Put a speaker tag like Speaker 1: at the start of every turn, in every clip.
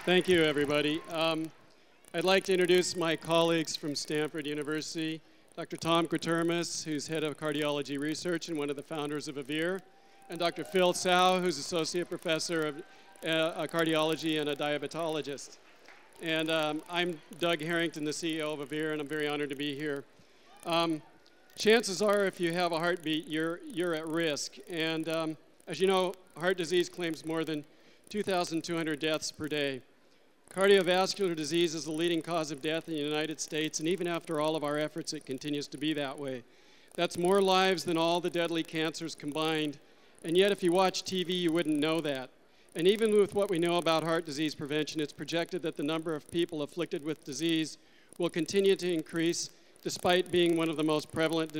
Speaker 1: Thank you, everybody. I'd like to introduce my colleagues from Stanford University, Dr. Tom Quatermass, who's head of cardiology research and one of the founders of AVEER, and Dr. Phil Tsao, who's associate professor of cardiology and a diabetologist. And I'm Doug Harrington, the CEO of AVEER, and I'm very honored to be here. Chances are, if you have a heartbeat, you're at risk. And as you know, heart disease claims more than 2,200 deaths per day. Cardiovascular disease is the leading cause of death in the United States, and even after all of our efforts, it continues to be that way. That's more lives than all the deadly cancers combined, and yet if you watch TV, you wouldn't know that. And even with what we know about heart disease prevention, it's projected that the number of people afflicted with disease will continue to increase despite being one of the most prevalent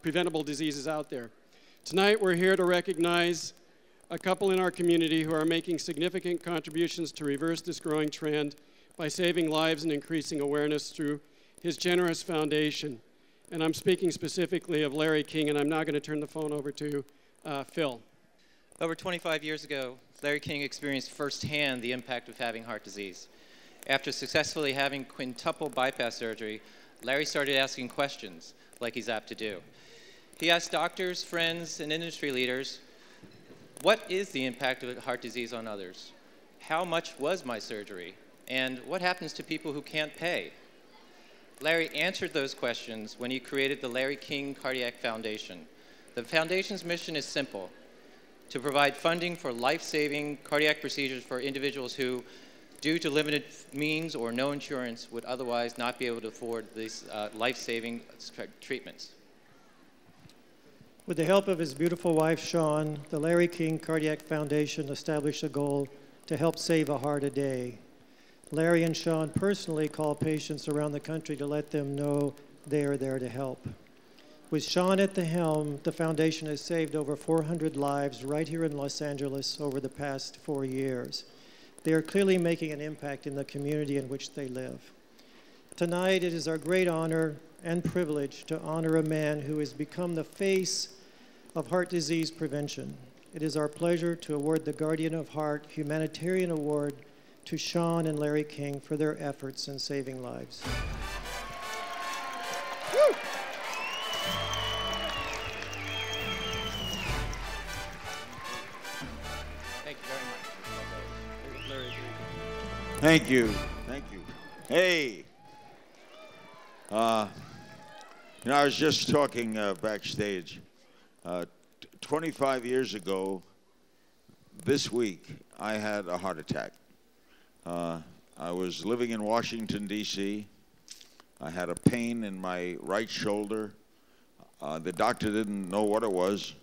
Speaker 1: preventable diseases out there. Tonight, we're here to recognize a couple in our community who are making significant contributions to reverse this growing trend by saving lives and increasing awareness through his generous foundation. And I'm speaking specifically of Larry King, and I'm now going to turn the phone over to Phil.
Speaker 2: Over 25 years ago, Larry King experienced firsthand the impact of having heart disease. After successfully having quintuple bypass surgery, Larry started asking questions, like he's apt to do. He asked doctors, friends, and industry leaders, what is the impact of heart disease on others? How much was my surgery? And what happens to people who can't pay? Larry answered those questions when he created the Larry King Cardiac Foundation. The foundation's mission is simple: to provide funding for life-saving cardiac procedures for individuals who, due to limited means or no insurance, would otherwise not be able to afford these life-saving treatments.
Speaker 3: With the help of his beautiful wife, Shawn, the Larry King Cardiac Foundation established a goal to help save a heart a day. Larry and Shawn personally call patients around the country to let them know they are there to help. With Shawn at the helm, the foundation has saved over 400 lives right here in Los Angeles over the past 4 years. They are clearly making an impact in the community in which they live. Tonight, it is our great honor and privilege to honor a man who has become the face of heart disease prevention. It is our pleasure to award the Guardian of Heart Humanitarian Award to Shawn and Larry King for their efforts in saving lives. Woo!
Speaker 2: Thank you very much. Larry.
Speaker 4: Thank you. Thank you. Hey. You know, I was just talking backstage. 25 years ago, this week, I had a heart attack. I was living in Washington, D.C. I had a pain in my right shoulder. The doctor didn't know what it was,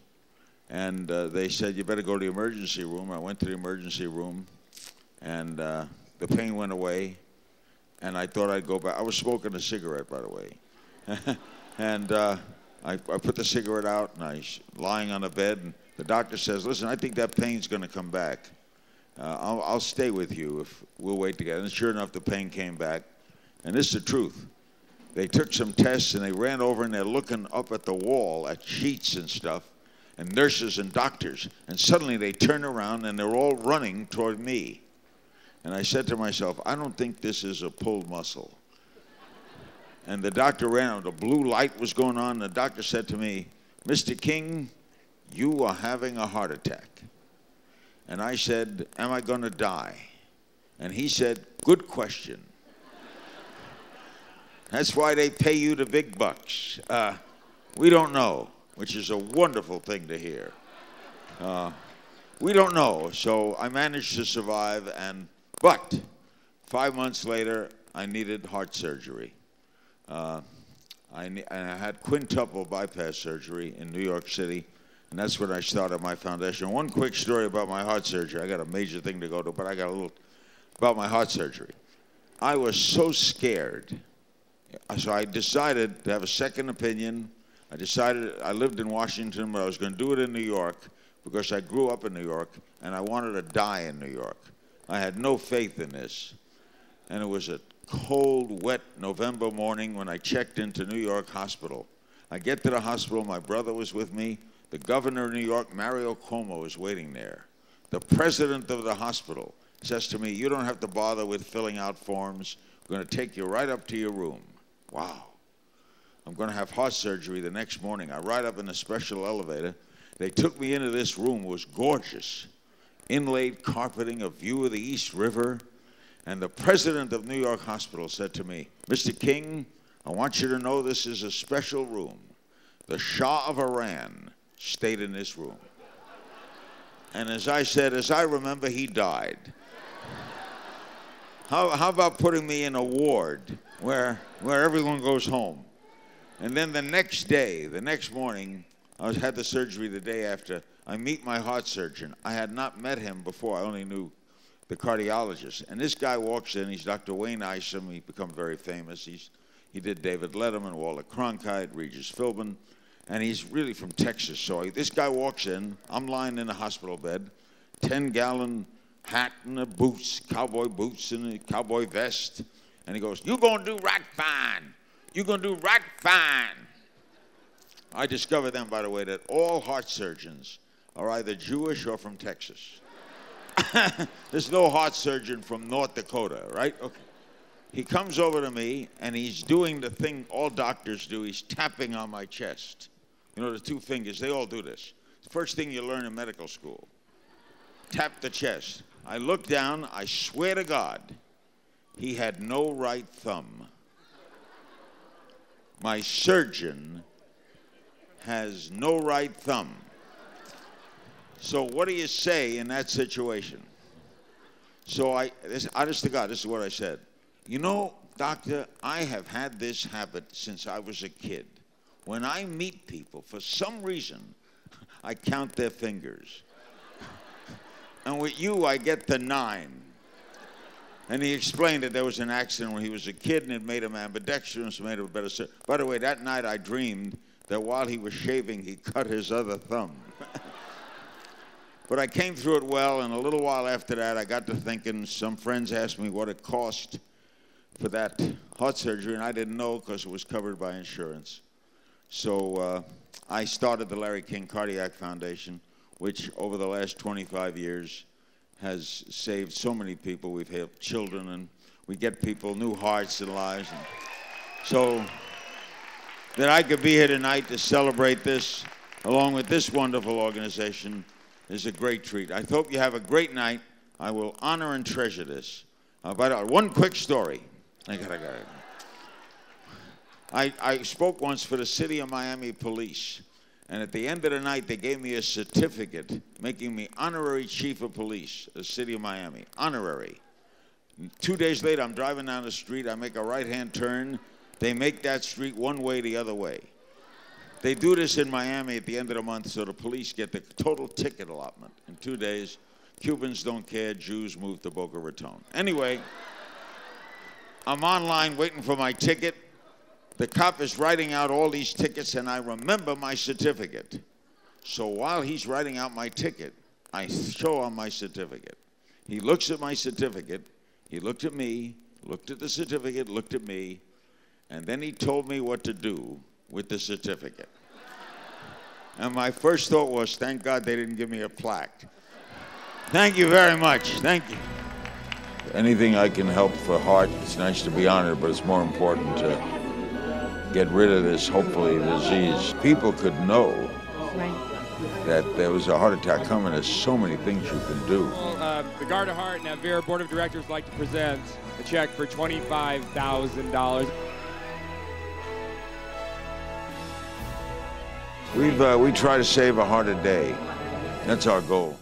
Speaker 4: and they said, you better go to the emergency room. I went to the emergency room, and the pain went away, and I thought I'd go back. I was smoking a cigarette, by the way. And I put the cigarette out, and I was lying on the bed, and the doctor says, listen, I think that pain's going to come back. I'll stay with you if we'll wait together. And sure enough, the pain came back. And this is the truth. They took some tests, and they ran over, and they're looking up at the wall at sheets and stuff, and nurses and doctors. And suddenly they turn around, and they're all running toward me. And I said to myself, I don't think this is a pulled muscle. And the doctor ran out. The blue light was going on. And the doctor said to me, Mr. King, you are having a heart attack. And I said, am I going to die? And he said, good question. That's why they pay you the big bucks. We don't know, which is a wonderful thing to hear. We don't know. So I managed to survive. But 5 months later, I needed heart surgery. I had quintuple bypass surgery in New York City, and that's when I started my foundation. One quick story about my heart surgery. I got a major thing to go to, but I got a little about my heart surgery. I was so scared, so I decided to have a second opinion. I lived in Washington, but I was going to do it in New York because I grew up in New York, and I wanted to die in New York. I had no faith in this, and it was a cold, wet November morning when I checked into New York Hospital. I get to the hospital, my brother was with me, the governor of New York, Mario Cuomo, was waiting there. The president of the hospital, says to me, "You don't have to bother with filling out forms. We're going to take you right up to your room." Wow. I'm going to have heart surgery the next morning. I ride up in a special elevator. They took me into this room. It was gorgeous. Inlaid carpeting, a view of the East River. And the president of New York Hospital said to me, "Mr. King, I want you to know this is a special room. The Shah of Iran stayed in this room." And as I said, as I remember, he died. How about putting me in a ward where everyone goes home? And then the next day, the next morning, I had the surgery the day after. I meet my heart surgeon. I had not met him before. I only knew the cardiologist. And this guy walks in. He's Dr. Wayne Isom. He's become very famous. He did David Letterman, Walter Cronkite, Regis Philbin. And he's really from Texas. So this guy walks in. I'm lying in a hospital bed, 10-gallon hat and the boots, cowboy boots and a cowboy vest. And he goes, "You're going to do right fine. You're going to do right fine." I discovered then, by the way, that all heart surgeons are either Jewish or from Texas. There's no heart surgeon from North Dakota, right? Okay. He comes over to me, and he's doing the thing all doctors do. He's tapping on my chest. You know, the two fingers, they all do this. The first thing you learn in medical school. Tap the chest. I look down. I swear to God, he had no right thumb. My surgeon has no right thumb. So what do you say in that situation? So honest to God, this is what I said. "You know, doctor, I have had this habit since I was a kid. When I meet people, for some reason, I count their fingers. And with you, I get to 9. And he explained that there was an accident when he was a kid, and it made him ambidextrous, made him a better surgeon. By the way, that night I dreamed that while he was shaving, he cut his other thumb. But I came through it well, and a little while after that, I got to thinking. Some friends asked me what it cost for that heart surgery, and I didn't know because it was covered by insurance. So I started the Larry King Cardiac Foundation, which over the last 25 years has saved so many people. We've helped children, and we get people new hearts and lives. And so that I could be here tonight to celebrate this, along with this wonderful organization, is a great treat. I hope you have a great night. I will honor and treasure this. But one quick story. I spoke once for the city of Miami police, and at the end of the night, they gave me a certificate making me honorary chief of police, the city of Miami, honorary. 2 days later, I'm driving down the street. I make a right-hand turn. They make that street one way the other way. They do this in Miami at the end of the month, so the police get the total ticket allotment. In 2 days, Cubans don't care, Jews move to Boca Raton. Anyway, I'm online waiting for my ticket. The cop is writing out all these tickets, and I remember my certificate. So while he's writing out my ticket, I show him my certificate. He looks at my certificate. He looked at me, looked at the certificate, looked at me, and then he told me what to do with the certificate. And my first thought was, thank God they didn't give me a plaque. Thank you very much. Thank you. Anything I can help for heart, it's nice to be honored, but it's more important to get rid of this, hopefully, disease. People could know that there was a heart attack coming. There's so many things you can do.
Speaker 5: Well, the GAH Heart and Avera Board of Directors would like to present a check for $25,000.
Speaker 4: We try to save a heart a day. That's our goal.